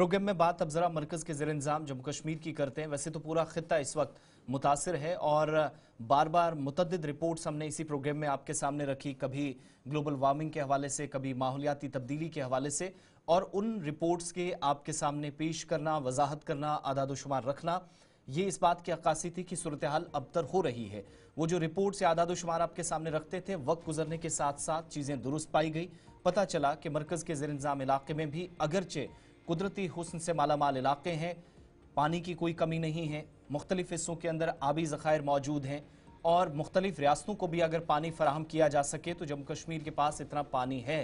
Programme में बात अब जरा मरकज के ज़ेर इंतज़ाम जम्मू कश्मीर की करते हैं। वैसे तो पूरा खित्ता इस वक्त मुतासिर है और बार बार मुतअद्दिद रिपोर्ट्स हमने इसी प्रोग्राम में आपके सामने रखी, कभी ग्लोबल वार्मिंग के हवाले से, कभी माहौलियाती तब्दीली के हवाले से, और उन रिपोर्ट्स के आपके सामने पेश करना, वजाहत करना, आदाद-ओ-शुमार रखना, ये इस बात की अक्कासी थी कि सूरत हाल अबतर हो रही है। वो जो रिपोर्ट्स या आदाद-ओ-शुमार आपके सामने रखते थे, वक्त गुजरने के साथ साथ चीज़ें दुरुस्त पाई गई। पता चला कि मरकज़ के ज़ेर इंतज़ाम इलाके में भी अगरचे कुदरती हुस्न से मालामाल इलाके हैं, पानी की कोई कमी नहीं है, मुख्तलिफ हिस्सों के अंदर आबी ज़खायर मौजूद हैं और मुख्तलिफ रियासतों को भी अगर पानी फराहम किया जा सके तो जम्मू कश्मीर के पास इतना पानी है।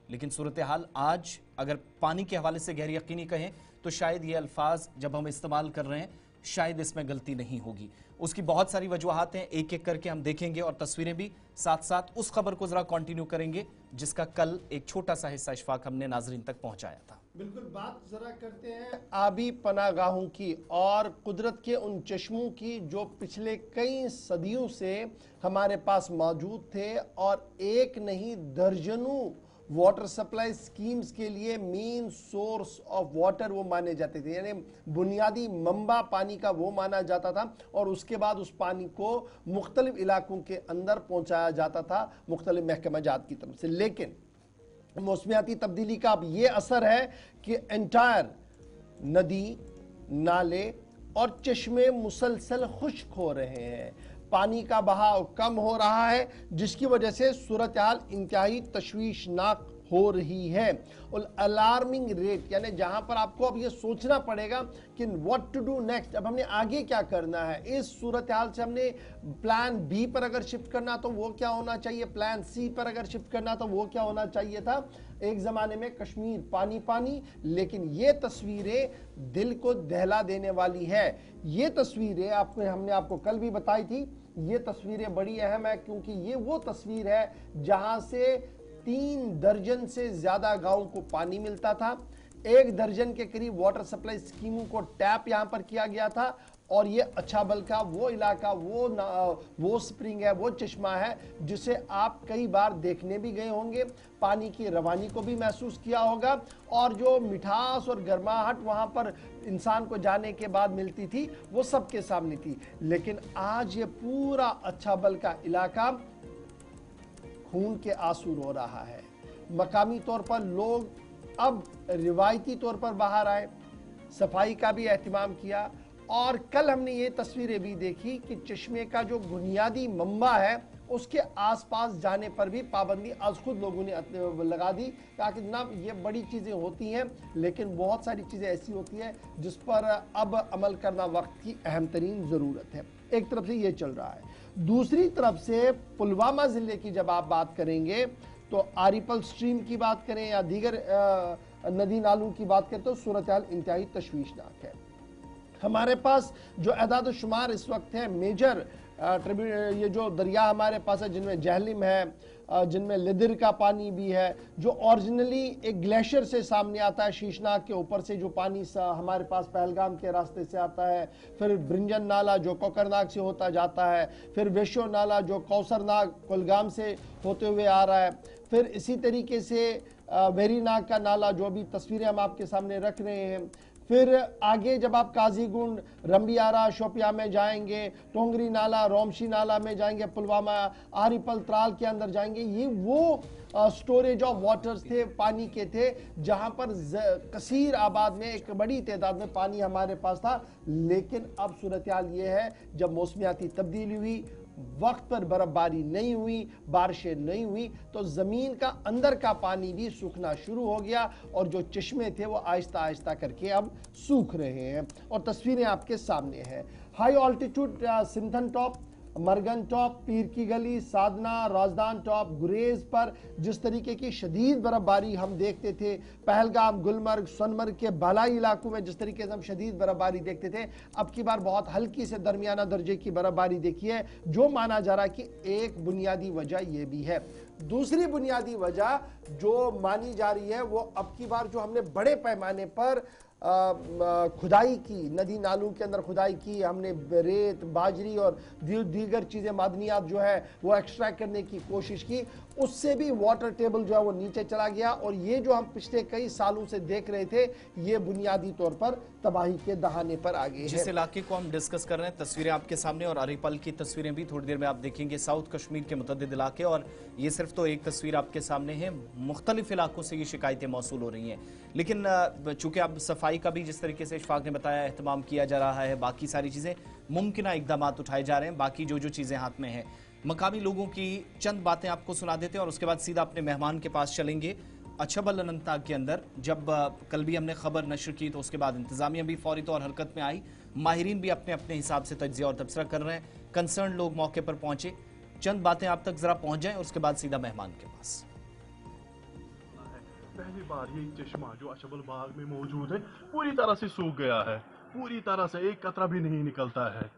लेकिन सूरत हाल आज अगर पानी के हवाले से गैर यकीनी कहें तो शायद ये अल्फाज जब हम इस्तेमाल कर रहे हैं शायद इसमें गलती नहीं होगी। उसकी बहुत सारी वजूहात हैं, एक एक करके हम देखेंगे और तस्वीरें भी साथ साथ उस खबर को ज़रा कंटिन्यू करेंगे जिसका कल एक छोटा सा हिस्सा इशफाक हमने नाजरीन तक पहुंचाया था। बिल्कुल, बात जरा करते हैं आबी पनागाहों की और कुदरत के उन चश्मों की जो पिछले कई सदियों से हमारे पास मौजूद थे और एक नहीं दर्जनों वाटर सप्लाई स्कीम्स के लिए मेन सोर्स ऑफ वाटर वो माने जाते थे, यानी बुनियादी मंबा पानी का वो माना जाता था और उसके बाद उस पानी को मुख्तलिफ इलाकों के अंदर पहुंचाया जाता था मुख्तलिफ महकमा जात की तरफ से। लेकिन मौसमियाती तब्दीली का अब ये असर है कि एंटायर नदी, नाले और चश्मे मुसलसल खुश्क हो रहे हैं, पानी का बहाव कम हो रहा है, जिसकी वजह से सूरत हाल इंतहाई तशवीशनाक हो रही है। और अलार्मिंग रेट, यानी जहां पर आपको अब ये सोचना पड़ेगा कि व्हाट टू डू नेक्स्ट, अब हमने आगे क्या करना है। इस सूरत हाल से हमने प्लान बी पर अगर शिफ्ट करना तो वो क्या होना चाहिए, प्लान सी पर अगर शिफ्ट करना तो वो क्या होना चाहिए था। एक ज़माने में कश्मीर पानी पानी, लेकिन ये तस्वीरें दिल को दहला देने वाली है। ये तस्वीरें हमने आपको कल भी बताई थी, ये तस्वीरें बड़ी अहम है क्योंकि ये वो तस्वीर है जहां से 3 दर्जन से ज्यादा गांवों को पानी मिलता था, 1 दर्जन के करीब वाटर सप्लाई स्कीमों को टैप यहां पर किया गया था और ये अच्छाबल का वो इलाका, वो स्प्रिंग है, वो चश्मा है जिसे आप कई बार देखने भी गए होंगे, पानी की रवानी को भी महसूस किया होगा और जो मिठास और गर्माहट वहां पर इंसान को जाने के बाद मिलती थी वो सबके सामने थी। लेकिन आज ये पूरा अच्छाबल का इलाका खून के आंसू रो रहा है। मकामी तौर पर लोग अब रिवायती तौर पर बाहर आए, सफाई का भी एहतमाम किया और कल हमने ये तस्वीरें भी देखी कि चश्मे का जो बुनियादी मंबा है उसके आसपास जाने पर भी पाबंदी आज खुद लोगों ने लगा दी। कहा कि जनाब ये बड़ी चीज़ें होती हैं लेकिन बहुत सारी चीज़ें ऐसी होती हैं जिस पर अब अमल करना वक्त की अहम तरीन ज़रूरत है। एक तरफ से ये चल रहा है, दूसरी तरफ से पुलवामा ज़िले की जब आप बात करेंगे तो आरिपल स्ट्रीम की बात करें या दीगर नदी नालों की बात करें तो सूरत हाल इंतहाई तशवीशनाक है। हमारे पास जो अदाद शुमार इस वक्त है मेजर ये जो दरिया हमारे पास है जिनमें जहलिम है, जिनमें लिदर का पानी भी है जो ओरिजिनली एक ग्लेशियर से सामने आता है, शीशनाग के ऊपर से जो पानी हमारे पास पहलगाम के रास्ते से आता है, फिर ब्रिंजन नाला जो कोकरनाग से होता जाता है, फिर वेशो नाला जो कौसरनाग कुलगाम से होते हुए आ रहा है, फिर इसी तरीके से वेरीनाग का नाला जो अभी तस्वीरें हम आपके सामने रख रहे हैं, फिर आगे जब आप काजीगुंड, रंबियारा, शोपिया में जाएंगे, टोंगरी नाला, रोमशी नाला में जाएंगे, पुलवामा, आरिपल त्राल के अंदर जाएंगे, ये वो स्टोरेज ऑफ वाटर्स थे, पानी के थे जहां पर कसीर आबाद में एक बड़ी तादाद में पानी हमारे पास था। लेकिन अब सूरत हाल ये है जब मौसमियाती तब्दीली हुई, वक्त पर बर्फबारी नहीं हुई, बारिशें नहीं हुई तो ज़मीन का अंदर का पानी भी सूखना शुरू हो गया और जो चश्मे थे वो आहिस्ता आहिस्ता करके अब सूख रहे हैं और तस्वीरें आपके सामने हैं। High altitude Sinthan top, Margan top, Pir ki गली, साधना, राजदान टॉप, गुरेज पर जिस तरीके की शदीद बर्फबारी हम देखते थे, पहलगाम, गुलमर्ग, सोनमर्ग के बालाई इलाकों में जिस तरीके से हम शदीद बर्फबारी देखते थे, अब की बार बहुत हल्की से दरमियाना दर्जे की बर्फबारी देखी है, जो माना जा रहा है कि एक बुनियादी वजह यह भी है। दूसरी बुनियादी वजह जो मानी जा रही है वो अब की बार जो हमने बड़े पैमाने पर खुदाई की, नदी नालों के अंदर खुदाई की, हमने रेत, बाजरी और दीगर चीज़ें, मादनियात जो है वो एक्सट्रैक्ट करने की कोशिश की उससे भी वाटर टेबल जो है वो नीचे चला गया। और ये जो हम पिछले कई सालों से देख रहे थे, ये बुनियादी तौर पर तबाही के दहाने पर आ गए जिस हैं। इलाके को हम डिस्कस कर रहे हैं, तस्वीरें आपके सामने और अरीपल की तस्वीरें भी थोड़ी देर में आप देखेंगे। साउथ कश्मीर के मुतअद्दिद इलाके, और ये सिर्फ तो एक तस्वीर आपके सामने है, मुख्तलिफ इलाकों से ये शिकायतें मौसूल हो रही हैं। लेकिन चूंकि अब सफाई का भी जिस तरीके से इशफाक ने बताया एहतमाम किया जा रहा है, बाकी सारी चीज़ें मुमकिन इकदाम उठाए जा रहे हैं, बाकी जो जो चीज़ें हाथ में हैं, मकामी लोगों की चंद बातें आपको सुना देते हैं और उसके बाद सीधा अपने मेहमान के पास चलेंगे। अछबल अनंतनाग के अंदर जब कल भी हमने खबर नशर की तो उसके बाद इंतजामिया भी फौरी तौर हरकत में आई, माहिरीन भी अपने अपने हिसाब से तज्जिया और तबसरा कर रहे हैं, कंसर्न लोग मौके पर पहुंचे। चंद बातें आप तक जरा पहुंच जाएं और उसके बाद सीधा मेहमान के पास। पहली बार ये चश्मा जो अछबल बाग में मौजूद है पूरी तरह से सूख गया है, पूरी तरह से एक कतरा भी नहीं निकलता है।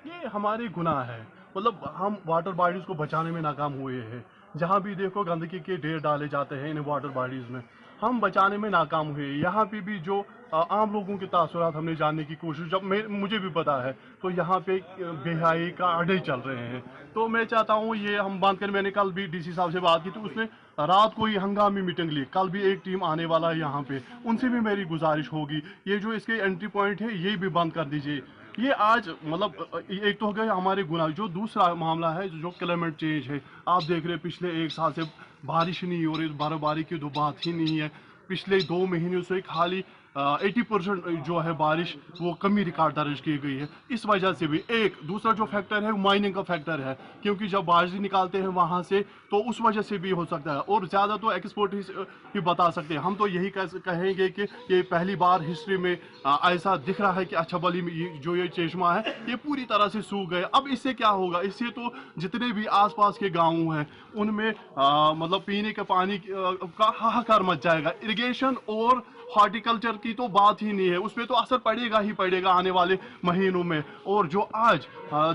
ये हमारे गुनाह है, मतलब हम वाटर बॉडीज को बचाने में नाकाम हुए हैं। जहाँ भी देखो गंदगी के ढेर डाले जाते हैं इन वाटर बॉडीज में, हम बचाने में नाकाम हुए। यहाँ पे भी जो आम लोगों के तासुरात हमने जानने की कोशिश, जब मुझे भी पता है, तो यहाँ पे बेहाई का अड्डे चल रहे हैं। तो मैं चाहता हूँ ये हम बंद करें। मैंने कल भी डीसी साहब से बात की तो उसने रात को ही हंगामी मीटिंग ली। कल भी एक टीम आने वाला है यहाँ पे, उनसे भी मेरी गुजारिश होगी ये जो इसके एंट्री पॉइंट है ये भी बंद कर दीजिए। ये आज मतलब एक तो हो गया हमारे गुनाह। जो दूसरा मामला है जो क्लाइमेट चेंज है, आप देख रहे हैं पिछले एक साल से बारिश नहीं हो रही, बर्फबारी की तो बात ही नहीं है। पिछले 2 महीनों से खाली 80% जो है बारिश वो कमी रिकॉर्ड दर्ज की गई है। इस वजह से भी एक दूसरा जो फैक्टर है वो माइनिंग का फैक्टर है, क्योंकि जब बारिश निकालते हैं वहाँ से तो उस वजह से भी हो सकता है। और ज़्यादा तो एक्सपोर्ट ही बता सकते हैं। हम तो यही कहेंगे कि ये पहली बार हिस्ट्री में ऐसा दिख रहा है कि अछबली में जो ये चश्मा है ये पूरी तरह से सूख गए। अब इससे क्या होगा? इससे तो जितने भी आसपास के गाँव हैं उनमें मतलब पीने के पानी का हाहाकार मच जाएगा। इरिगेशन और हॉर्टिकल्चर की तो बात ही नहीं है, उसमें तो असर पड़ेगा ही पड़ेगा आने वाले महीनों में। और जो आज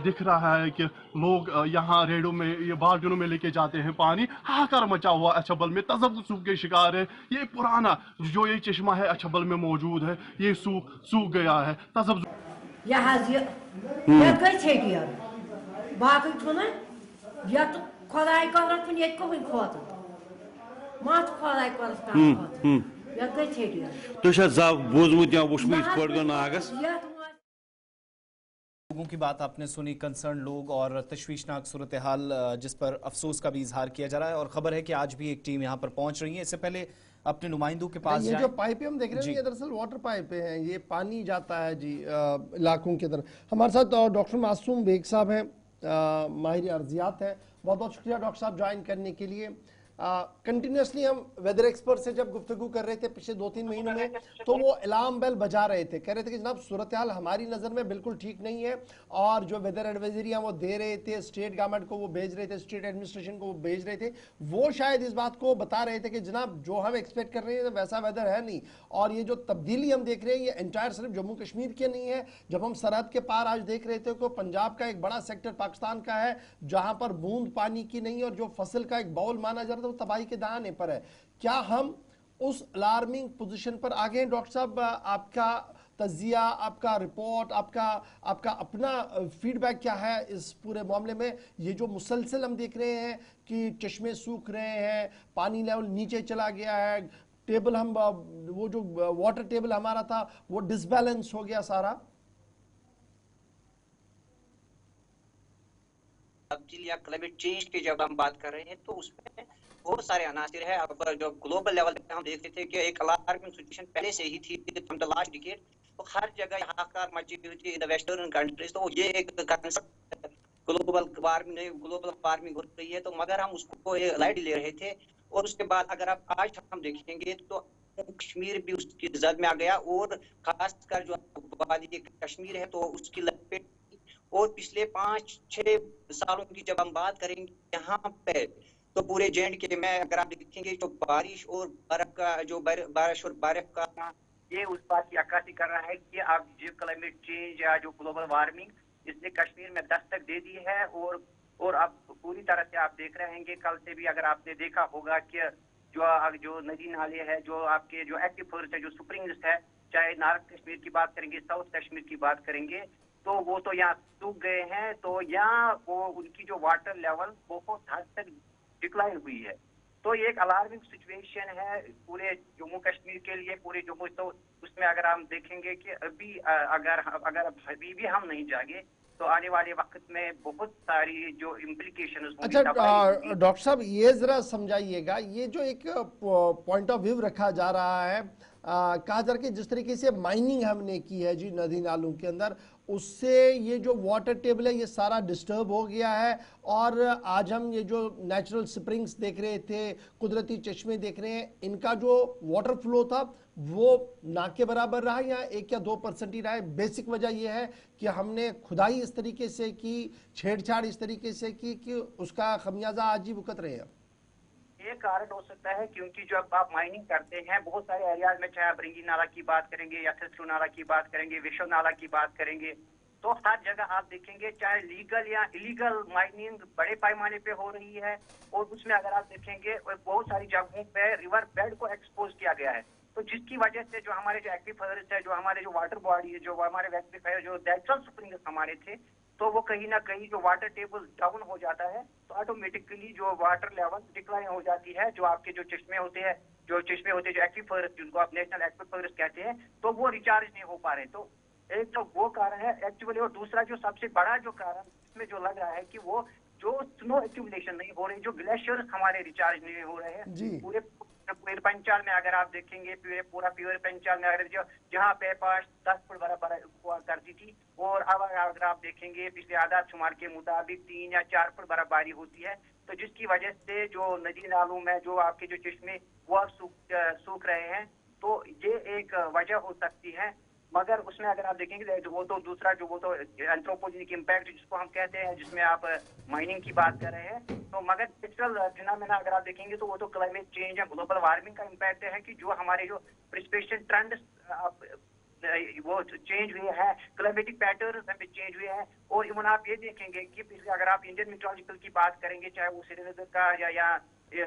दिख रहा है कि लोग यहाँ रेडों में ये बाल्टियों में लेके जाते हैं पानी, हाहाकार मचा हुआ अछबल में, तजब्बुस के शिकार है। ये पुराना जो ये चश्मा है अछबल में मौजूद है ये सूख गया है। लोगों की बात आपने सुनी, कंसर्न लोग और तशवीशनाक सूरत हाल जिस पर अफसोस का भी इजहार किया जा रहा है। और खबर है कि आज भी एक टीम यहाँ पर पहुंच रही है। इससे पहले अपने नुमाइंदों के पास ये जो पाइपें हम देख रहे हैं ये दरअसल वाटर पाइपें हैं, ये पानी जाता है जी इलाकों के तरफ। हमारे साथ डॉक्टर मासूम बेग साहब हैं, माहिर अर्जियात हैं। बहुत बहुत शुक्रिया डॉक्टर साहब ज्वाइन करने के लिए। कंटिन्यूसली हम वेदर एक्सपर्ट से जब गुफ्तगू कर रहे थे पिछले 2-3 महीनों में, तो वो अलार्म बेल बजा रहे थे, कह रहे थे कि जनाब सूरत हाल हमारी नज़र में बिल्कुल ठीक नहीं है। और जो वेदर एडवाइजरी वो दे रहे थे, स्टेट गवर्नमेंट को वो भेज रहे थे, स्टेट एडमिनिस्ट्रेशन को वो भेज रहे थे, वो शायद इस बात को बता रहे थे कि जनाब जो हम एक्सपेक्ट कर रहे हैं वैसा वेदर है नहीं। और ये जो तब्दीली हम देख रहे हैं ये एंटायर सिर्फ जम्मू कश्मीर के नहीं है। जब हम सरहद के पार आज देख रहे थे तो पंजाब का एक बड़ा सेक्टर पाकिस्तान का है जहां पर बूंद पानी की नहीं, और जो फसल का एक बाउल माना जा रहा था वो तबाही के दहाने पर है। क्या हम उस अलार्मिंग पोजीशन पर आ गए? डॉक्टर साहब आपका तजिया, आपका रिपोर्ट, आपका अपना फीडबैक क्या है इस पूरे मामले में? ये जो मुसलसल हम देख रहे हैं कि चश्मे सूख रहे हैं, पानी लेवल नीचे चला गया है, टेबल हम वो जो वाटर टेबल हमारा था वो डिसबैलेंस हो गया सारा। तब्दीली या क्लाइमेट चेंज की जब हम बात कर रहे हैं तो उसमें बहुत सारे अनासिर है। अब जो ग्लोबल लेवल पे हम देख रहे थे कि एक अलार्मिंग सिचुएशन पहले से ही थी फ्रॉम द लास्ट डिकेड, तो हर जगह हाहाकार मची हुई थी इन द वेस्टर्न कंट्रीज। तो ये एक कंसेप्ट ग्लोबल वार्मिंग हो रही है, तो मगर हम उसको लाइट ले रहे थे। और उसके बाद अगर आप आज हम देखेंगे तो कश्मीर भी उसकी जद में आ गया, और खासकर जो वादी कश्मीर है तो उसकी लपेट। और पिछले 5-6 सालों की जब हम बात करेंगे यहाँ पे तो पूरे जे.एंड.के में अगर आप देखेंगे तो बारिश और बर्फ का जो बारिश और बर्फ का ये उस बात की अक्कासी कर रहा है कि अब जो क्लाइमेट चेंज या जो ग्लोबल वार्मिंग इसने कश्मीर में दस्तक दे दी है। और अब पूरी तरह से आप देख रहे हैं कल से भी अगर आपने देखा होगा कि जो नदी नाले है, जो आपके जो एक्विफर्स है, जो स्प्रिंग्स है, चाहे नॉर्थ कश्मीर की बात करेंगे, साउथ कश्मीर की बात करेंगे, तो वो तो यहाँ सूख गए हैं। तो यहाँ वो उनकी जो वाटर लेवल बहुत हद तक डिक्लाइन हुई है। तो ये एक अलार्मिंग सिचुएशन है पूरे जम्मू कश्मीर के लिए, पूरे जम्मू। तो उसमें अगर हम देखेंगे कि अभी अगर अभी भी हम नहीं जागे तो आने वाले वक्त में बहुत सारी जो इम्प्लीकेशन अच्छा डॉक्टर साहब, ये जरा समझाइएगा, ये जो एक पॉइंट ऑफ व्यू रखा जा रहा है, कहा जा रहा है कि जिस तरीके से माइनिंग हमने की है जी नदी नालों के अंदर, उससे ये जो वाटर टेबल है ये सारा डिस्टर्ब हो गया है, और आज हम ये जो नेचुरल स्प्रिंग्स देख रहे थे, कुदरती चश्मे देख रहे हैं, इनका जो वाटर फ्लो था वो ना के बराबर रहा या 1 या 2% ही रहा है। बेसिक वजह यह है कि हमने खुदाई इस तरीके से की, छेड़छाड़ इस तरीके से की कि उसका खमियाजा आज ही भुगत रहे हैं। ये कारण हो सकता है क्योंकि जब आप माइनिंग करते हैं बहुत सारे एरियाज में, चाहे आप रिंगी नाला की बात करेंगे या थ्रू नाला की बात करेंगे, विश्व नाला की बात करेंगे, तो हर जगह आप देखेंगे चाहे लीगल या इलीगल माइनिंग बड़े पैमाने पे हो रही है। और उसमें अगर आप देखेंगे बहुत सारी जगहों पे रिवर बेड को एक्सपोज किया गया है, तो जिसकी वजह से जो हमारे जो एक्विफर्स है, जो हमारे जो वाटर बॉडी है, जो हमारे एक्विफायर जो नेचुरल स्प्रिंग्स हमारे थे, तो वो कहीं ना कहीं जो वाटर टेबल डाउन हो जाता है तो ऑटोमेटिकली जो वाटर लेवल डिक्लाइन हो जाती है। जो आपके जो चश्मे होते हैं जो एक्विफर्स जिनको आप नेशनल एक्विफर्स कहते हैं, तो वो रिचार्ज नहीं हो पा रहे। तो एक तो वो कारण है एक्चुअली, और दूसरा जो सबसे बड़ा जो कारण इसमें जो लग रहा है कि वो जो स्नो एक्यूमुलेशन नहीं हो रही, जो ग्लेशियर्स हमारे रिचार्ज नहीं हो रहे हैं पूरे पंचाल में। अगर आप देखेंगे पूरा प्योर पंचाल में अगर जहाँ पे 5-10 फुट बराबर हुआ करती थी, और अब अगर आप देखेंगे पिछले आधार शुमार के मुताबिक 3 या 4 फुट बर्फबारी होती है, तो जिसकी वजह से जो नदी नालों में जो आपके जो चश्मे वो सूख रहे हैं। तो ये एक वजह हो सकती है। मगर उसमें अगर आप देखेंगे वो तो दूसरा जो वो तो एंथ्रोपोजेनिक इम्पैक्ट जिसको हम कहते हैं, जिसमें आप माइनिंग की बात कर रहे हैं, तो मगर नेचुरल फिनोमेना अगर आप देखेंगे तो वो तो क्लाइमेट चेंज या ग्लोबल वार्मिंग का इम्पैक्ट है कि जो हमारे जो प्रिसिपिटेशन ट्रेंड वो चेंज हुए हैं, क्लाइमेटिक पैटर्न में चेंज हुए हैं। और इवन आप ये देखेंगे कि पिछले अगर आप इंडियन मीटरोलॉजिकल की बात करेंगे, चाहे वो श्रीनगर का या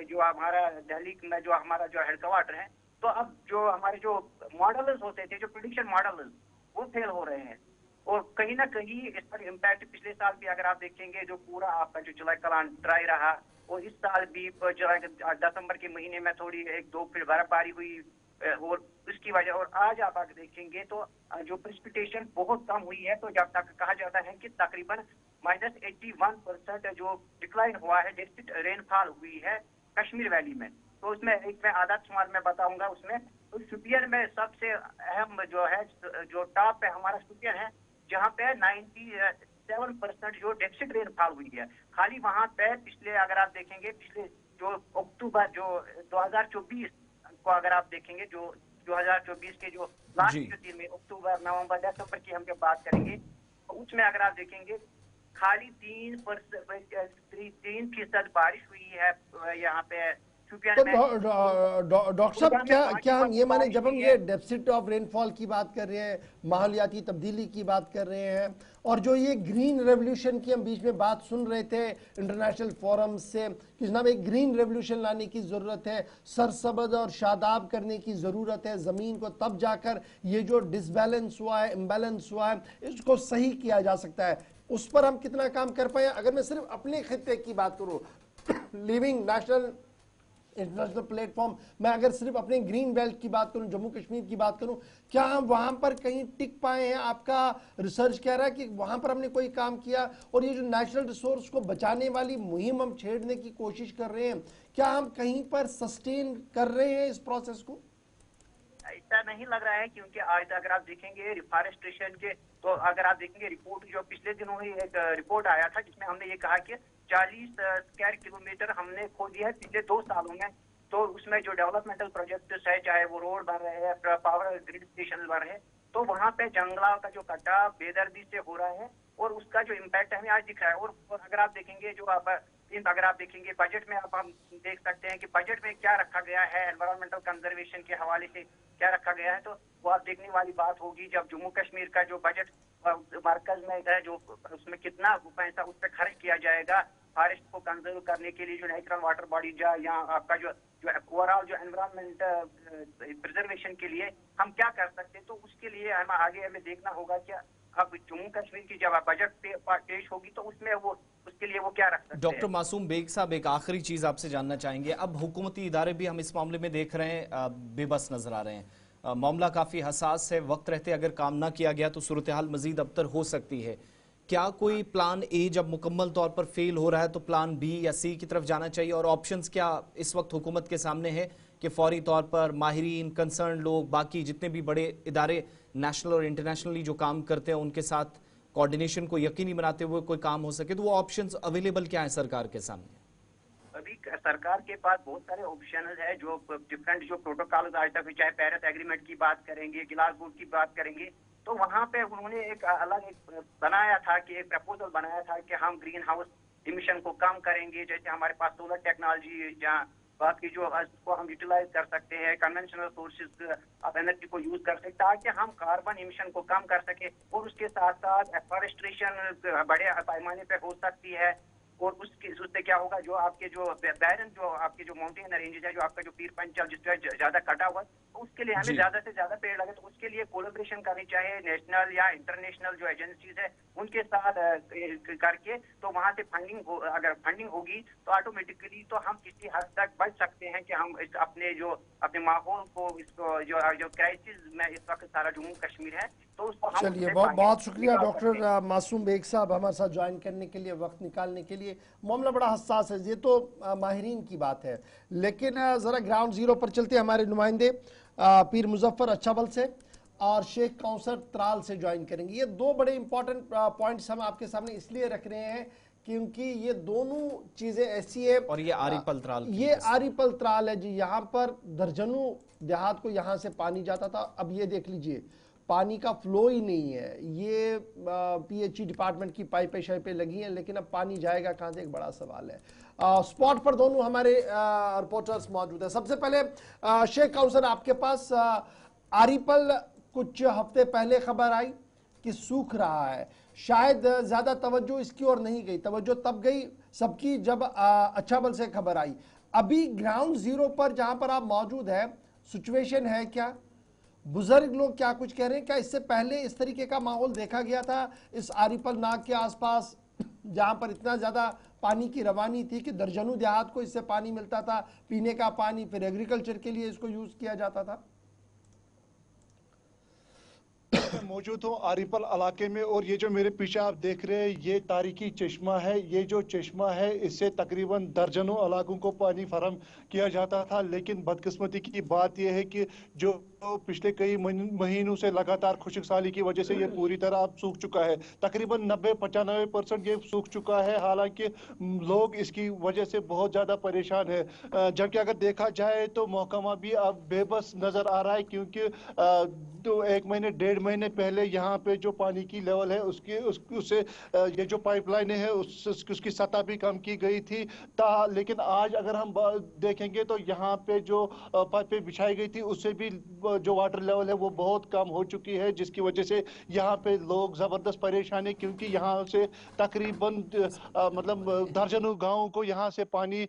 जो हमारा दिल्ली में जो हमारा जो हेडक्वार्टर है, तो अब जो हमारे जो मॉडल्स होते थे, जो प्रेडिक्शन मॉडल्स, वो फेल हो रहे हैं। और कहीं ना कहीं इस पर इम्पैक्ट पिछले साल भी अगर आप देखेंगे जो पूरा आपका जो जुलाई कलान ड्राई रहा, और इस साल भी जुलाई दिसंबर के महीने में थोड़ी 1-2 फीट बर्फबारी हुई, और उसकी वजह। और आज आप अगर देखेंगे तो जो प्रेसिपिटेशन बहुत कम हुई है। तो जब तक कहा जाता है कि तकरीबन -81% जो डिक्लाइन हुआ है, डेफिसिट रेनफॉल हुई है कश्मीर वैली में। तो उसमें एक मैं आधा शुमार में बताऊंगा। उसमें तो शोपियान में सबसे अहम जो है, जो टॉप पे हमारा शोपियान है, जहाँ पे 97% जो डेफिसिट रेनफॉल हुई है। खाली वहाँ पे पिछले अगर आप देखेंगे पिछले जो अक्टूबर जो 2024 को अगर आप देखेंगे, जो 2024 के जो लास्ट जो 3 महीने अक्टूबर, नवंबर, दिसंबर की हम जब बात करेंगे, तो उसमें अगर आप देखेंगे खाली 3% बारिश हुई है यहाँ पे। तो डॉक्टर साहब, क्या हम ये माने, जब हम ये डेफिसिट ऑफ रेनफॉल की बात कर रहे हैं, माहौलियाती तब्दीली की बात कर रहे हैं, और जो ये ग्रीन रेवोल्यूशन की हम बीच में बात सुन रहे थे इंटरनेशनल फोरम से कि जनाब एक ग्रीन रेवोल्यूशन लाने की ज़रूरत है, सरसब्ज और शादाब करने की ज़रूरत है ज़मीन को, तब जाकर ये जो डिसबैलेंस हुआ है, इम्बैलेंस हुआ है, इसको सही किया जा सकता है। उस पर हम कितना काम कर पाए? अगर मैं सिर्फ अपने खित्ते की बात करूँ, लिविंग नेशनल इंटरनेशनल प्लेटफॉर्म, मैं अगर सिर्फ अपने ग्रीन बेल्ट की बात करूं, जम्मू कश्मीर की बात करूं, क्या हम वहां पर कहीं टिक पाए हैं? आपका रिसर्च कह रहा है कि वहां पर हमने कोई काम किया, और ये जो नेचुरल रिसोर्स को बचाने वाली मुहिम हम छेड़ने की कोशिश कर रहे हैं, क्या हम कहीं पर सस्टेन कर रहे हैं इस प्रोसेस को? ऐसा नहीं लग रहा है, क्योंकि आज अगर आप देखेंगे रिफॉरेस्टेशन के, तो अगर आप देखेंगे रिपोर्ट जो पिछले दिनों ही एक रिपोर्ट आया था जिसमें हमने ये कहा कि 40 स्क्वायर किलोमीटर हमने खो दिया है पिछले 2 सालों में। तो उसमें जो डेवलपमेंटल प्रोजेक्ट्स है, चाहे वो रोड बन रहे हैं, पावर ग्रिड स्टेशन बन रहे हैं, तो वहाँ पे जंगलों का जो कटाव बेदर्दी से हो रहा है, और उसका जो इम्पैक्ट हमें आज दिख रहा है। और अगर आप देखेंगे जो अगर आप देखेंगे बजट में, आप हम देख सकते हैं कि बजट में क्या रखा गया है एनवायरमेंटल कंजर्वेशन के हवाले से क्या रखा गया है। तो वो आप देखने वाली बात होगी जब जम्मू कश्मीर का जो बजट मरकज में है, जो उसमें कितना पैसा उस पर खर्च किया जाएगा फॉरेस्ट को कंजर्व करने के लिए, जो नेचुरल वाटर बॉडी या आपका जो ओवरऑल जो एनवायरमेंट प्रिजर्वेशन के लिए हम क्या कर सकते हैं। तो उसके लिए हमें देखना होगा कि अब जम्मू कश्मीर की जब बजट पेश होगी तो उसमें वो اس کے لیے وہ کیا رکھ سکتے ہیں؟ ڈاکٹر معصوم بیگ صاحب ایک آخری چیز آپ سے جاننا چاہیں گے. اب حکومتی ادارے بھی ہم اس معاملے میں دیکھ رہے ہیں بے بس نظر آ رہے ہیں. معاملہ کافی حساس ہے, وقت رہتے اگر کام نہ کیا گیا تو صورتحال مزید ابتر ہو سکتی ہے. کیا کوئی پلان اے جب مکمل طور پر فیل ہو رہا ہے تو پلان بی یا سی کی طرف جانا چاہیے, اور آپشنز کیا اس وقت حکومت کے سامنے ہے کہ فوری طور پر ماہرین, کنسرن لوگ, باقی جتنے بھی بڑے ادارے نیشنل اور انٹرنیشنلی جو کام کرتے ہیں ان کے ساتھ کوارڈینیشن کو یقینی بناتے ہوئے کوئی کام ہو سکے, تو وہ آپشنز اویلیبل کیا ہیں سرکار کے سامنے؟ ابھی سرکار کے پاس بہت سارے آپشنز ہیں جو ڈفرینٹ جو پروٹوکالز آج تک, چاہے پیرس ایگریمنٹ کی بات کریں گے, گلاسگو کی بات کریں گے, تو وہاں پہ انہوں نے ایک الگ بنایا تھا کہ ایک پرپوزل بنایا تھا کہ ہم گرین ہاؤس ایمیشن کو کم کریں گے. جیسے ہمارے پاس سولر ٹیکنالوجی, جہاں باقی جو کو ہم یوٹیلائز کر سکتے ہیں, کنونشنل سورسز آف انرجی کو یوز کر سکتے تاکہ ہم کاربن ایمیشن کو کم کر سکیں, اور اس کے ساتھ ساتھ ایفارسٹریشن بڑے پیمانے پہ ہو سکتی ہے. اور اس سے کیا ہوگا, جو آپ کے جو بیرن جو آپ کے جو ماؤنٹین رینجز ہے, جو آپ کا جو پیر پنچال جس پہ زیادہ کٹا ہوا ہے, اس کے لیے ہمیں زیادہ سے زیادہ پیڑ لگے, تو اس کے لیے کولیبریشن کرنی چاہیے نیشنل یا انٹرنیشنل جو ایجنسیز ہے ان کے ساتھ کر کے. تو وہاں سے فنڈنگ اگر فنڈنگ ہوگی تو آٹومیٹکلی تو ہم کسی حد تک بچ سکتے ہیں کہ ہم اپنے ماحول کو, اس کو جو کرائسس میں اس وقت سارا جموں کشمیر ہے, تو اس کو ہم. چلیے بہت بہت شکریہ ڈاکٹر معصوم بیگ صاحب ہمارے ساتھ جوائن کرنے کے لیے, وقت نکالنے کے لیے. معاملہ بڑا حساس ہے, یہ تو ماہرین کی بات ہے, لیکن ذرا گراؤنڈ زیرو پر چلتے ہمارے نمائندے پیر مظفر اچھابل سے اور شیخ کوثر ترال سے جوائن کریں گے. یہ دو بڑے امپورٹنٹ پوائنٹس ہم آپ کے سامنے اس لیے رکھ رہے ہیں کیونکہ یہ دونوں چیزیں ایسی ہیں, اور یہ آری پل ترال, یہ آری پل ترال ہے جی. یہاں پر درجنوں دیہات کو یہاں سے پانی جاتا تھا, اب یہ دیکھ لیجئے پانی کا فلو ہی نہیں ہے. یہ پی ایچ ای ڈپارٹمنٹ کی پائپیں شائپیں لگی ہیں, لیکن اب پانی جائے گا کہاں سے, ایک بڑا سوال ہے. سپاٹ پر دونوں ہمارے رپورٹرز موجود ہیں. سب سے پہلے شیخ کوثر آپ کے پاس, آری پل کچھ ہفتے پہلے خبر آئی کہ سوکھ رہا ہے, شاید زیادہ توجہ اس کی اور نہیں گئی, توجہ تب گئی سب کی جب اچھابل سے خبر آئی. ابھی گراؤنڈ زیرو پر جہاں پر آپ موجود ہیں سچویشن ہے کیا؟ بزرگ لوگ کیا کچھ کہہ رہے ہیں؟ کیا اس سے پہلے اس طریقے کا ماحول دیکھا گیا تھا اس آری پل ناگ کے آس پاس, جہاں پر اتنا زیادہ پانی کی روانی تھی کہ درجنوں دیہات کو اس سے پانی ملتا تھا, پینے کا پانی, پھر ایگریکلچر کے لیے اس کو یوز کیا جاتا تھا؟ میں موجود ہوں آری پل علاقے میں, اور یہ جو میرے پیچھے آپ دیکھ رہے ہیں یہ تاریخی چشمہ ہے. یہ جو چشمہ ہے اس سے تقریباً درجنوں علاقوں کو پانی فراہم کیا جاتا تھا, لیکن بدقسمتی کی بات یہ ہے کہ جو پچھلے کئی مہینوں سے لگاتار خشک سالی کی وجہ سے یہ پوری طرح اب سوکھ چکا ہے. تقریباً 90-95% یہ سوکھ چکا ہے, حالانکہ لوگ اس کی وجہ سے بہت زیادہ پریشان ہے. جبکہ اگر دیکھا جائے تو محکمہ بھی اب بے بس نظر آ رہا ہے, کیونکہ تو 1 مہینے 1.5 مہینے پہلے یہاں پہ جو پانی کی لیول ہے اس سے یہ جو پائپ لائن ہے اس کی سطح بھی کم کی گئی تھی. لیکن آج اگر ہم دیکھیں گے تو یہاں پہ جو پائپیں بچھائی گئی تھی اس سے بھی جو واٹر لیول ہے وہ بہت کم ہو چکی ہے, جس کی وجہ سے یہاں پہ لوگ زبردست پریشان ہیں, کیونکہ یہاں سے تقریباً مطلب درجنوں گاؤں کو یہاں سے پانی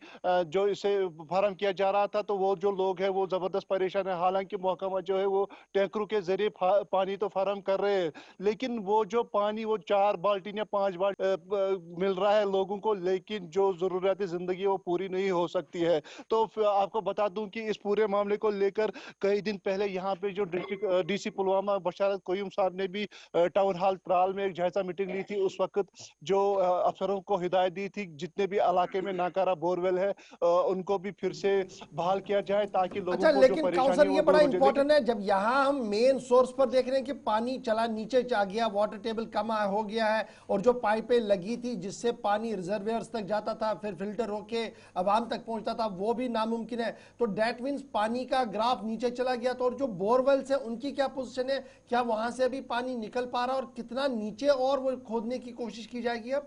جو اسے فراہم کیا جا رہا تھا, تو وہ جو لوگ ہیں وہ زبردست پریشان ہیں. حالانکہ محکمہ جو ہے وہ ٹینکروں کے ذریعے پانی تو فراہم کر رہے ہیں, لیکن وہ جو پانی وہ 4 بالٹین یا 5 بالٹین مل رہا ہے لوگوں کو, لیکن جو ضروریات زندگی وہ پوری نہیں ہو سکتی ہے. تو آپ کو بتا دوں کہ اس پورے معاملے کو لے کر کئی دن پہلے یہاں پہ جو ڈی سی پلوامہ بشارت قیوم صاحب نے بھی ٹاؤن ہال ترال میں ایک جائزہ میٹنگ لی تھی. اس وقت جو افسروں کو ہدایت دی تھی جتنے بھی علاقے میں ناکارہ بورویل ہے ان کو بھی پھر سے بحال کیا جائے تاکہ لوگوں کو جو پریشانی ہے وہ دور ہو جائے. امپورٹنٹ ہے, جب یہاں ہم مین سورس پر دیکھ رہے ہیں کہ پانی چلا نیچے جا گیا, واٹر ٹیبل کم ہو گیا ہے, اور جو پائپیں لگی تھی جس سے پانی ریزرویئرز تک جاتا تھا پھر فلٹر ہو کے عوام تک پہنچتا تھا, وہ بھی ناممکن ہے. تو دیٹ مینس پانی کا گراف نیچے چلا گیا. تو اور جو بورویلز ہیں ان کی کیا پوزیشن ہے, کیا وہاں سے ابھی پانی نکل پا رہا, اور کتنا نیچے اور وہ کھودنے کی کوشش کی جائے گی اب؟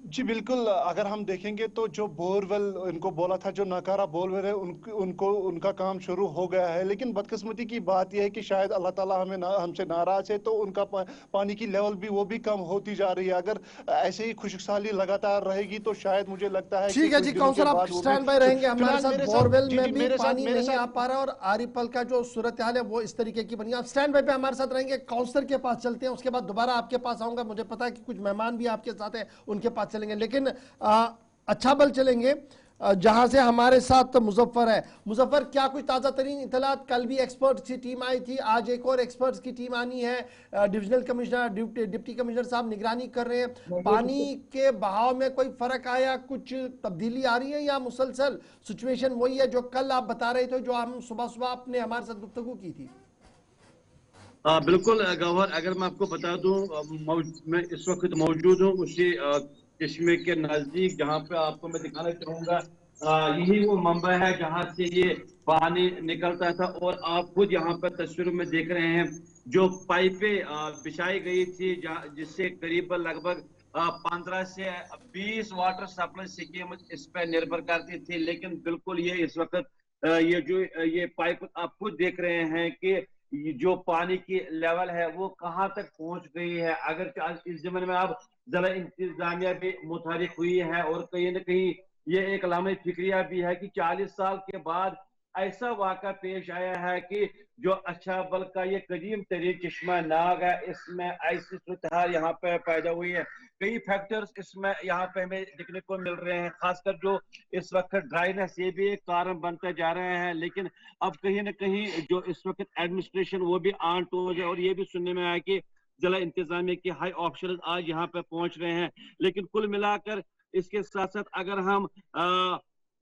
जी बिल्कुल, अगर हम देखेंगे तो जो बोरवेल इनको बोला था, जो नकारा बोरवेल है, उनका काम शुरू हो गया है। लेकिन बदकिस्मती की बात यह है कि शायद अल्लाह ताला हमसे नाराज है, तो उनका पानी की लेवल भी वो भी कम होती जा रही है। अगर ऐसे ही खुशकसाली लगातार रहेगी तो शायद मुझे लगता है कि ठीक है कुछ जी, दिनों के काउंसलर आप बाद वो भी स्टैंड बाय रहेंगे हमारे फिलहाल साथ। मेरे बोरवेल जी में जी भी पानी मेरे नहीं आ साथ पा रहा और आरिपल का जो सूरत हाल है वो इस तरीके की बनी है। आप स्टैंड बाय पे हमारे साथ रहेंगे, काउंसलर के पास चलते हैं, उसके बाद दोबारा आपके पास आऊंगा। मुझे पता है कि कुछ मेहमान भी आपके साथ हैं, उनके पास चलेंगे, लेकिन अच्छा बल चलेंगे जहां से हमारे साथ मुजफ्फर है। मुजफ्फर, क्या कुछ ताज़ा तरीन इतलात? कल भी एक्सपर्ट्स की टीम आई थी, आज एक और एक्सपर्ट्स की टीम आनी है। डिविजनल कमिश्नर, डिप्टी कमिश्नर साहब निगरानी कर रहे हैं। पानी के बहाव में कोई फर्क आया, कुछ तब्दीली आ रही है, या मुसलसल सिचुएशन वही है जो कल आप बता रहे थे, जो हम सुबह सुबह आपने हमारे साथ गुफ्तगू की थी? बिल्कुल गौहर, अगर मैं आपको बता दूं, मैं इस वक्त मौजूद हूं उसी चश्मे के नजदीक, जहां पे आपको मैं दिखाना चाहूंगा। यही वो मंबा है जहां से ये पानी निकलता था, और आप खुद यहाँ पर तस्वीरों में देख रहे हैं जो पाइपें बिछाई गई थी, जिससे करीब लगभग 15 से 20 वाटर सप्लाई स्कीम इस पर निर्भर करती थी। लेकिन बिल्कुल ये इस वक्त ये पाइप आप खुद देख रहे हैं कि जो पानी की लेवल है वो कहां तक पहुंच गई है। अगर इस जमाने में अब जिला इंतजामिया भी मुतहरिक हुई है, और कहीं ना कहीं ये एक लामे फिक्रिया भी है कि 40 साल के बाद ऐसा वाक़ा पेश आया है कि जो अच्छा बल का ये कदीम तरीन चश्मा नाग है, इसमें ऐसी सूरत यहाँ पे पैदा हुई है। कई फैक्टर्स इसमें यहाँ पे हमें देखने को मिल रहे हैं, खासकर जो इस वक्त ड्राइनेस, ये भी एक कारण बनते जा रहे हैं। लेकिन अब कहीं ना कहीं जो इस वक्त एडमिनिस्ट्रेशन वो भी ऑन टूज है, और ये भी सुनने में आया कि जिला इंतजामिया के हाई ऑफिसर्स आज यहाँ पे पहुंच रहे हैं। लेकिन कुल मिलाकर इसके साथ साथ अगर हम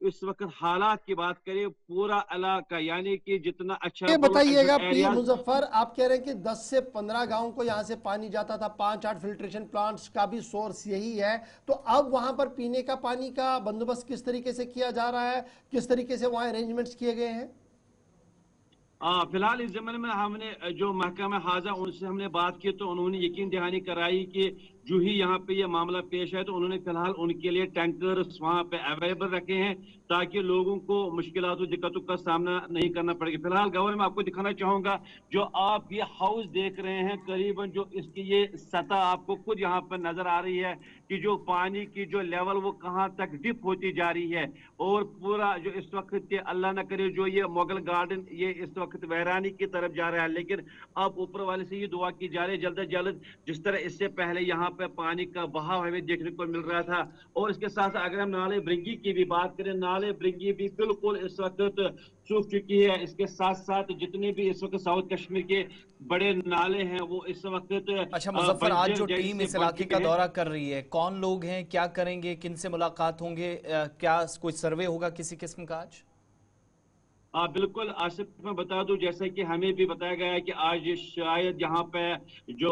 इस वक्त हालात की बात करें, पूरा इलाका यानी कि जितना अच्छा ये बताइएगा पी एरियाज। मुजफ्फर, आप कह रहे हैं कि 10 से 15 गांव को यहाँ से पानी जाता था, 5-8 फिल्ट्रेशन प्लांट्स का भी सोर्स यही है, तो अब वहां पर पीने का पानी का बंदोबस्त किस तरीके से किया जा रहा है, किस तरीके से वहां अरेंजमेंट्स किए गए हैं? फिलहाल इस जमाने में हमने जो महकमा हाजा उनसे हमने बात की, तो उन्होंने यकीन दहानी कराई कि जो ही यहाँ पे ये मामला पेश है, तो उन्होंने फिलहाल उनके लिए टैंकर्स वहाँ पे अवेलेबल रखे हैं, ताकि लोगों को मुश्किलातों दिक्कतों का सामना नहीं करना पड़ेगा। फिलहाल गवर्नर, मैं आपको दिखाना चाहूंगा, जो आप ये हाउस देख रहे हैं, करीबन जो इसकी ये सतह आपको खुद यहाँ पर नजर आ रही है कि जो पानी की जो लेवल वो कहाँ तक डिप होती जा रही है। और पूरा जो इस वक्त अल्लाह न करे जो ये मुगल गार्डन ये इस वक्त वैरानी की तरफ जा रहा है। लेकिन अब ऊपर वाले से ये दुआ की जा रही है जल्द से जल्द, जिस तरह इससे पहले यहाँ पे पानी का बहाव हमें देखने को मिल रहा था। और इसके साथ अगर हम नाले ब्रिंगी की भी बात करें, नाले ब्रिंगी भी बिल्कुल इस वक्त सूख चुकी है। इसके साथ साथ जितने भी इस वक्त साउथ कश्मीर के बड़े नाले हैं वो इस वक्त अच्छा मुजफ्फर, आज जो बंजर टीम जैसे इस बन इलाके चुके का हैं। दौरा कर रही है, कौन लोग हैं, क्या करेंगे, किन से मुलाकात होंगे, क्या कोई सर्वे होगा किसी किस्म का आज? बिल्कुल आसिफ, मैं बता दूं, जैसे कि हमें भी बताया गया है कि आज शायद यहाँ पे जो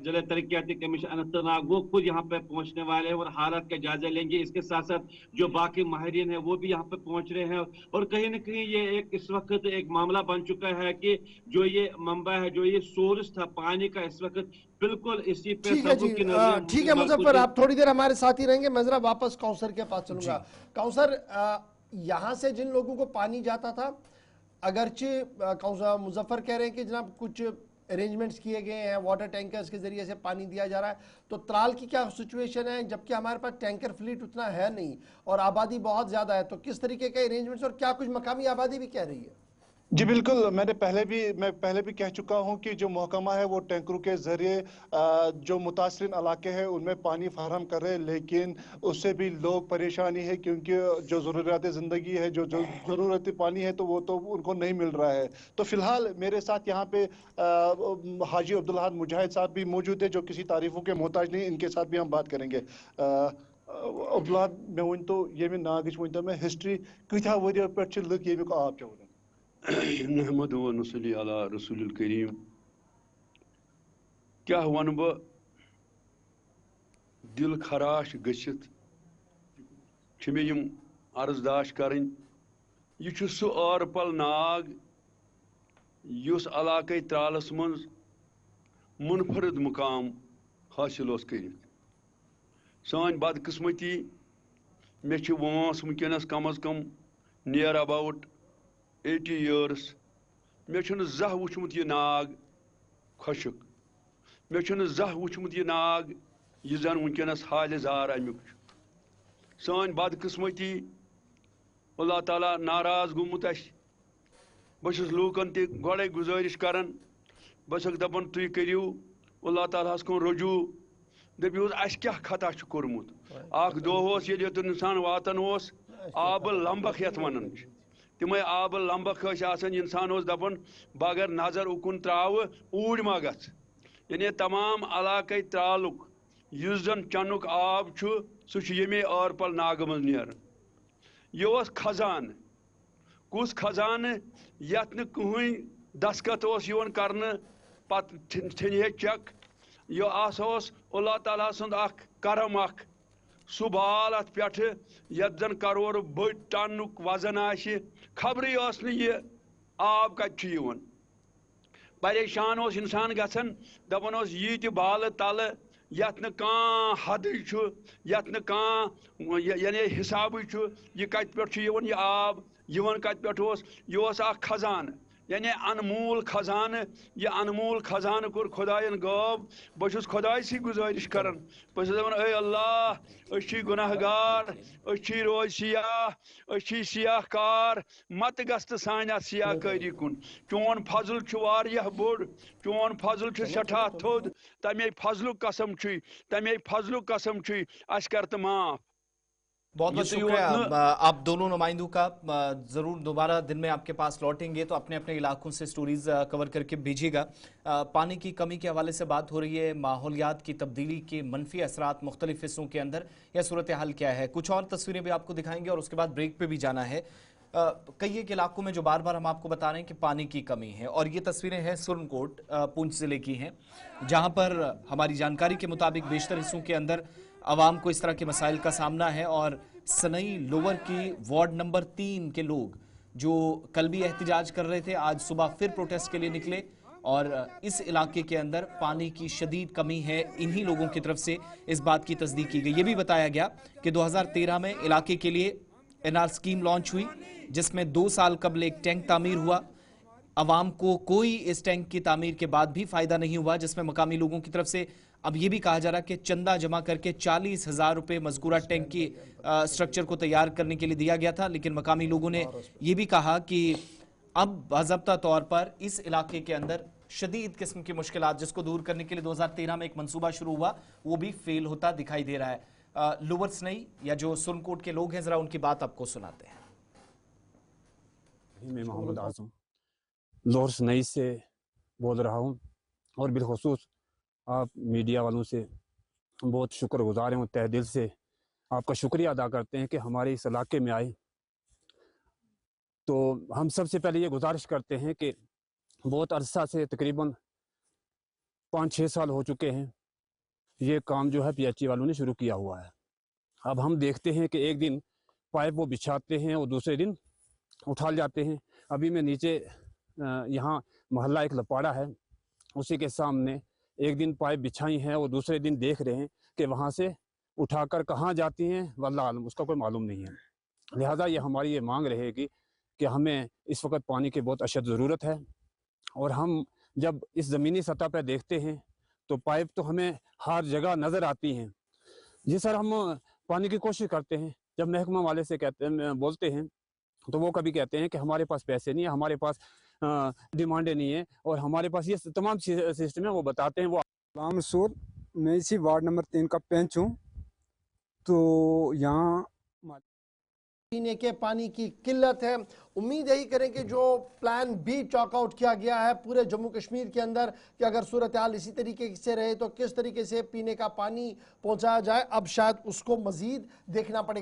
जिला तरक्याती कमीशन अनंतनाग वो खुद यहाँ पे पहुंचने वाले हैं और हालात का जायजा लेंगे। इसके साथ साथ जो बाकी माहिरीन है वो भी यहाँ पे पहुंच रहे हैं। और कहीं ना कहीं ये एक इस वक्त एक मामला बन चुका है कि जो ये मंबा है, जो ये सोर्स था पानी का, इस वक्त बिल्कुल इसी पे ठीक है जी, सबकी नजरें ठीक है मुजफ्फर, आप थोड़ी देर हमारे साथ ही रहेंगे, मैं जरा वापस काउंसलर के पास चलूंगा। काउंसलर, यहाँ से जिन लोगों को पानी जाता था, अगरचे मुजफ्फर कह रहे हैं कि जनाब कुछ अरेंजमेंट्स किए गए हैं, वाटर टैंकर्स के जरिए से पानी दिया जा रहा है, तो त्राल की क्या सिचुएशन है? जबकि हमारे पास टैंकर फ्लीट उतना है नहीं और आबादी बहुत ज़्यादा है, तो किस तरीके के अरेंजमेंट्स, और क्या कुछ मकामी आबादी भी कह रही है? जी बिल्कुल, मैं पहले भी कह चुका हूं कि जो महकमा है वो टैंकरों के जरिए जो मुतासरीन इलाके हैं उनमें पानी फराहम कर रहे हैं, लेकिन उससे भी लोग परेशानी है क्योंकि जो ज़रूरियात ज़िंदगी है, जो ज़रूरत पानी है, तो वो तो उनको नहीं मिल रहा है। तो फिलहाल मेरे साथ यहाँ पे हाजी अब्दुल अहद मुजाहिद साहब भी मौजूद है, जो किसी तारीफों के मोहताज नहीं, इनके साथ भी हम बात करेंगे। अब्दुल अहद, मैं वन तो ये नागच वन तो मैं हिस्ट्री कथा वरियो पे लुक ये आब चवन नहमद व नसली अला रसूल करीम। क्या वन बह दिल खराश गसित मे यम अर्जदाश करन, यह सह आरपल नाग युस इलाके त्रालस मज मुनफरद मुकाम हासिल कर। سان بدقسمتی مے چھ وانس ونکس کم از کم نیر اباؤٹ 80 years مے چھن زہ وچھمت یہ ناگ خشک مے چھن زہ وچھمت یہ ناگ یہ زن ونکس حال زار امیک سان بدقسمتی اللہ تعالیٰ ناراض گومت اس بس لوکن تہ گوڑے گزارش کران بس دپان تھی کریو اللہ تعالیٰ ہس کن رجوع دپیوس اس کیا خطا چھ کورمت اخ دہ ییٚلہِ انسان واتان آب لمبک یتھ ونان تمے آب لمبک آسان انسان دپان بہ اگر نظر اکن تراو اوڑ ما گژھ یعنی تمام علاقے ترالک اس زن چنک آب سہ یمے ار پل ناگہ مز نیران یہ خزان کس خزانہ یت نہ کہین دستخط کرنے پتہ ٹھنہِ چیک یہ اللہ تعالیٰ سند اخ کرم اخ سہ بال ات پہ یت زن کرور بڑ ٹنک وزن آسہ خبرے یہ آب کت پریشان انسان گژھان دپان یہ تہ بال تل یت نہ کان حد یت نہ کان یعنی حساب یہ کت پہ یہ آب کت پہ یہ اخ خزانہ یعنی انمول خزانہ یہ انمول خزانہ کور خدائن غاب بہت خدائے سی گزارش کران بہت دپان اے اللہ اچھی گناہ گار اچھی روز سیاح اچھی سیاح کار مت گست سان ات سیاح کاری کن چون فضل واریاہ بوڑ چون فضل سٹھا تھود تمے فضل قسم تمے فضل قسم اس کرت معاف بہت بہت شکریہ آپ دونوں نمائندوں کا ضرور دوبارہ دن میں آپ کے پاس لوٹیں گے تو اپنے اپنے علاقوں سے سٹوریز کور کر کے بھیجیے گا پانی کی کمی کے حوالے سے بات ہو رہی ہے ماحولیات کی تبدیلی کے منفی اثرات مختلف حصوں کے اندر یا صورتحال کیا ہے کچھ اور تصویریں بھی آپ کو دکھائیں گے اور اس کے بعد بریک پہ بھی جانا ہے کئی ایک علاقوں میں جو بار بار ہم آپ کو بتا رہے ہیں کہ پانی کی کمی ہے اور یہ تصویریں ہیں سرن کوٹ پونچھ ضلع کی ہیں جہاں پر ہماری جانکاری کے مطابق بیشتر حصوں کے اندر عوام کو اس طرح کے مسائل کا سامنا ہے اور سنئی لوور کی وارڈ نمبر 3 کے لوگ جو کل بھی احتجاج کر رہے تھے آج صبح پھر پروٹیسٹ کے لیے نکلے اور اس علاقے کے اندر پانی کی شدید کمی ہے انہی لوگوں کی طرف سے اس بات کی تصدیق کی گئی یہ بھی بتایا گیا کہ 2013 میں علاقے کے لیے NR اسکیم لانچ ہوئی جس میں 2 سال قبل ایک ٹینک تعمیر ہوا عوام کو کوئی اس ٹینک کی تعمیر کے بعد بھی فائدہ نہیں ہوا جس میں مقامی لوگوں کی طرف سے اب یہ بھی کہا جا رہا کہ چندہ جمع کر کے 40,000 روپے مذکورہ ٹینک کی سٹرکچر کو تیار کرنے کے لیے دیا گیا تھا لیکن مقامی لوگوں نے یہ بھی کہا کہ اب باضابطہ طور پر اس علاقے کے اندر شدید قسم کی مشکلات جس کو دور کرنے کے لیے 2013 میں ایک منصوبہ شروع ہوا وہ بھی فیل ہوتا دکھائی دے رہا ہے لوور سنئی یا جو سرن کوٹ کے لوگ ہیں ذرا ان کی بات آپ کو سناتے ہیں میں محمد اعظم لوور سنئی سے بول رہا ہوں اور بالخصوص آپ میڈیا والوں سے بہت شکر گزار ہیں اور تہ دل سے آپ کا شکریہ ادا کرتے ہیں کہ ہمارے اس علاقے میں آئے تو ہم سب سے پہلے یہ گزارش کرتے ہیں کہ بہت عرصہ سے تقریباً 5-6 سال ہو چکے ہیں یہ کام جو ہے PHE والوں نے شروع کیا ہوا ہے اب ہم دیکھتے ہیں کہ ایک دن پائپ وہ بچھاتے ہیں اور دوسرے دن اٹھا جاتے ہیں ابھی میں نیچے یہاں محلہ ایک لپاڑا ہے اسی کے سامنے ایک دن پائپ بچھائی ہیں اور دوسرے دن دیکھ رہے ہیں کہ وہاں سے اٹھا کر کہاں جاتی ہیں واللہ عالم اس کا کوئی معلوم نہیں ہے لہٰذا یہ ہماری یہ مانگ رہے گی کہ ہمیں اس وقت پانی کی بہت اشد ضرورت ہے اور ہم جب اس زمینی سطح پہ دیکھتے ہیں تو پائپ تو ہمیں ہر جگہ نظر آتی ہیں جی سر ہم پانی کی کوشش کرتے ہیں جب محکمہ والے سے بولتے ہیں تو وہ کبھی کہتے ہیں کہ ہمارے پاس پیسے نہیں ہیں ہمارے پاس ڈیمانڈیں نہیں ہیں اور ہمارے پاس یہ تمام سسٹم ہے وہ بتاتے ہیں وہ غلام مسعود میں اسی وارڈ نمبر 3 کا پینچ ہوں تو یہاں پینے کے پانی کی قلت ہے امید یہی کریں کہ جو پلان بھی چاک آؤٹ کیا گیا ہے پورے جموں کشمیر کے اندر کہ اگر صورتحال اسی طریقے سے رہے تو کس طریقے سے پینے کا پانی پہنچایا جائے اب شاید اس کو مزید دیکھنا پڑے